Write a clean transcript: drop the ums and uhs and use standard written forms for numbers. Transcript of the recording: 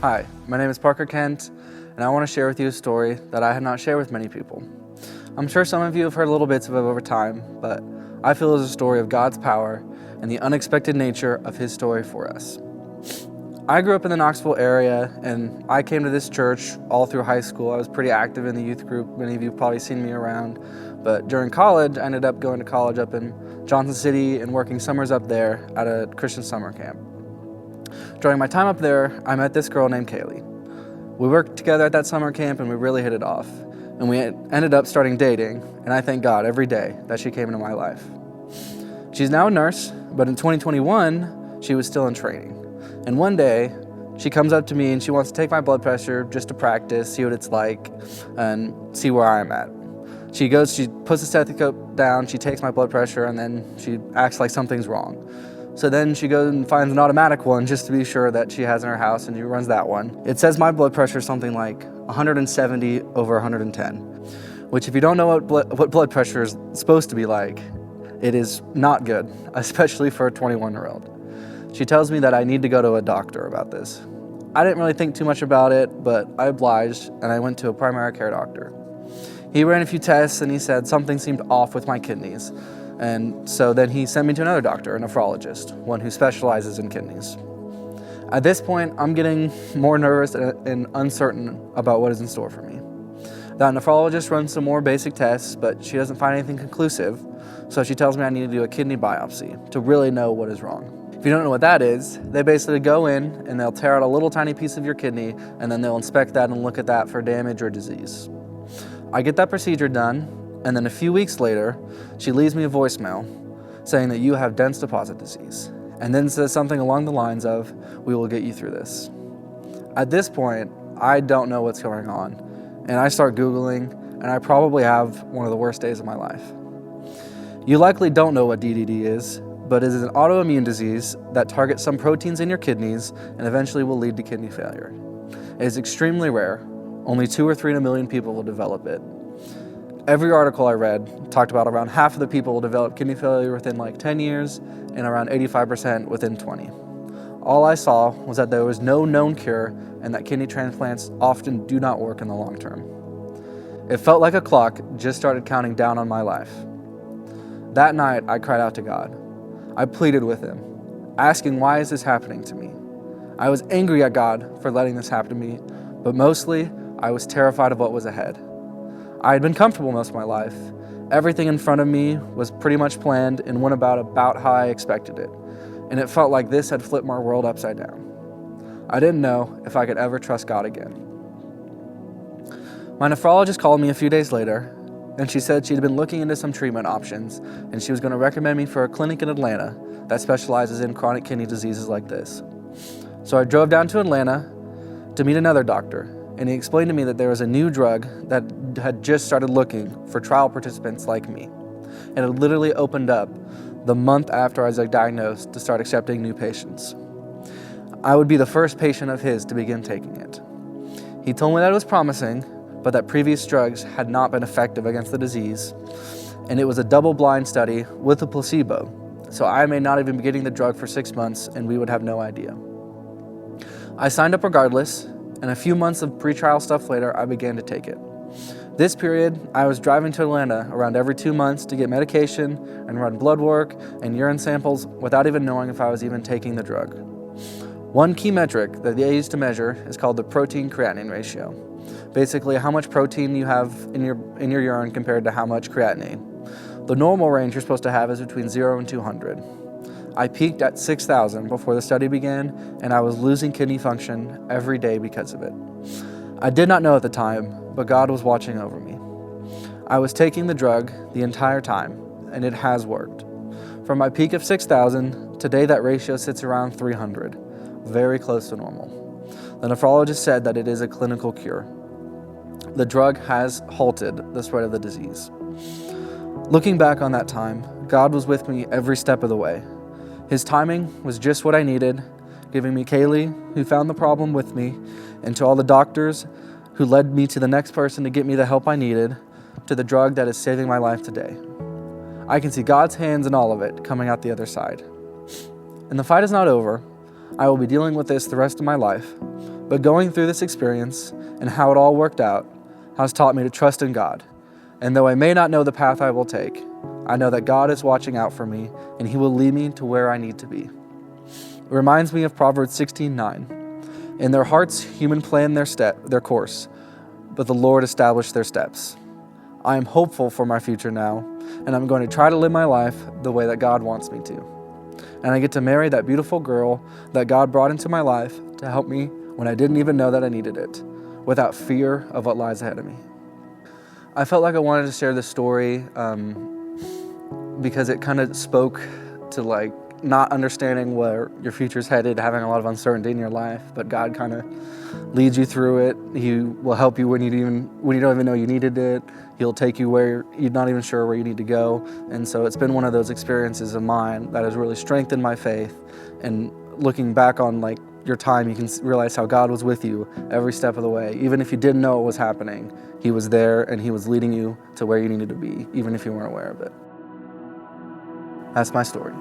Hi, my name is Parker Kent, and I want to share with you a story that I had not shared with many people. I'm sure some of you have heard little bits of it over time, but I feel it is a story of God's power and the unexpected nature of His story for us. I grew up in the Knoxville area, and I came to this church all through high school. I was pretty active in the youth group. Many of you have probably seen me around. But during college, I ended up going to college up in Johnson City and working summers up there at a Christian summer camp. During my time up there, I met this girl named Kaylee. We worked together at that summer camp and we really hit it off. And we ended up starting dating, and I thank God every day that she came into my life. She's now a nurse, but in 2021, she was still in training. And one day, she comes up to me and she wants to take my blood pressure just to practice, see what it's like, and see where I'm at. She puts the stethoscope down, she takes my blood pressure, and then she acts like something's wrong. So then she goes and finds an automatic one just to be sure that she has in her house, and she runs that one. It says my blood pressure is something like 170 over 110, which if you don't know what blood pressure is supposed to be like, it is not good, especially for a 21-year-old. She tells me that I need to go to a doctor about this. I didn't really think too much about it, but I obliged, and I went to a primary care doctor. He ran a few tests, and he said something seemed off with my kidneys. And so then he sent me to another doctor, a nephrologist, one who specializes in kidneys. At this point, I'm getting more nervous and uncertain about what is in store for me. That nephrologist runs some more basic tests, but she doesn't find anything conclusive, so she tells me I need to do a kidney biopsy to really know what is wrong. If you don't know what that is, they basically go in and they'll tear out a little tiny piece of your kidney, and then they'll inspect that and look at that for damage or disease. I get that procedure done, and then a few weeks later, she leaves me a voicemail saying that you have dense deposit disease, and then says something along the lines of, "We will get you through this." At this point, I don't know what's going on, and I start Googling, and I probably have one of the worst days of my life. You likely don't know what DDD is, but it is an autoimmune disease that targets some proteins in your kidneys and eventually will lead to kidney failure. It is extremely rare. Only 2 or 3 in a million people will develop it. Every article I read talked about around half of the people will develop kidney failure within like 10 years and around 85% within 20. All I saw was that there was no known cure and that kidney transplants often do not work in the long term. It felt like a clock just started counting down on my life. That night, I cried out to God. I pleaded with Him, asking, why is this happening to me? I was angry at God for letting this happen to me, but mostly I was terrified of what was ahead. I had been comfortable most of my life. Everything in front of me was pretty much planned and went about how I expected it. And it felt like this had flipped my world upside down. I didn't know if I could ever trust God again. My nephrologist called me a few days later, and she said she'd been looking into some treatment options, and she was going to recommend me for a clinic in Atlanta that specializes in chronic kidney diseases like this. So I drove down to Atlanta to meet another doctor, and he explained to me that there was a new drug that had just started looking for trial participants like me. And it literally opened up the month after I was diagnosed to start accepting new patients. I would be the first patient of his to begin taking it. He told me that it was promising, but that previous drugs had not been effective against the disease, and it was a double-blind study with a placebo, so I may not even be getting the drug for 6 months and we would have no idea. I signed up regardless, and a few months of pre-trial stuff later, I began to take it. This period, I was driving to Atlanta around every 2 months to get medication and run blood work and urine samples without even knowing if I was even taking the drug. One key metric that they use to measure is called the protein-creatinine ratio. Basically, how much protein you have in your urine compared to how much creatinine. The normal range you're supposed to have is between 0 and 200. I peaked at 6,000 before the study began, and I was losing kidney function every day because of it. I did not know at the time, but God was watching over me. I was taking the drug the entire time, and it has worked. From my peak of 6,000, today that ratio sits around 300, very close to normal. The nephrologist said that it is a clinical cure. The drug has halted the spread of the disease. Looking back on that time, God was with me every step of the way. His timing was just what I needed, giving me Kaylee, who found the problem with me, and to all the doctors who led me to the next person to get me the help I needed, to the drug that is saving my life today. I can see God's hands in all of it coming out the other side. And the fight is not over. I will be dealing with this the rest of my life, But going through this experience and how it all worked out has taught me to trust in God. And though I may not know the path I will take, I know that God is watching out for me and He will lead me to where I need to be. It reminds me of Proverbs 16:9. In their hearts, human plan their course, but the Lord established their steps. I am hopeful for my future now, and I'm going to try to live my life the way that God wants me to. And I get to marry that beautiful girl that God brought into my life to help me when I didn't even know that I needed it, without fear of what lies ahead of me. I felt like I wanted to share this story because it kind of spoke to not understanding where your future's headed, having a lot of uncertainty in your life, but God kind of leads you through it. He will help you when you don't even know you needed it. He'll take you where you're not even sure where you need to go. And so it's been one of those experiences of mine that has really strengthened my faith. And looking back on your time, you can realize how God was with you every step of the way. Even if you didn't know what was happening, He was there and He was leading you to where you needed to be, even if you weren't aware of it. That's my story.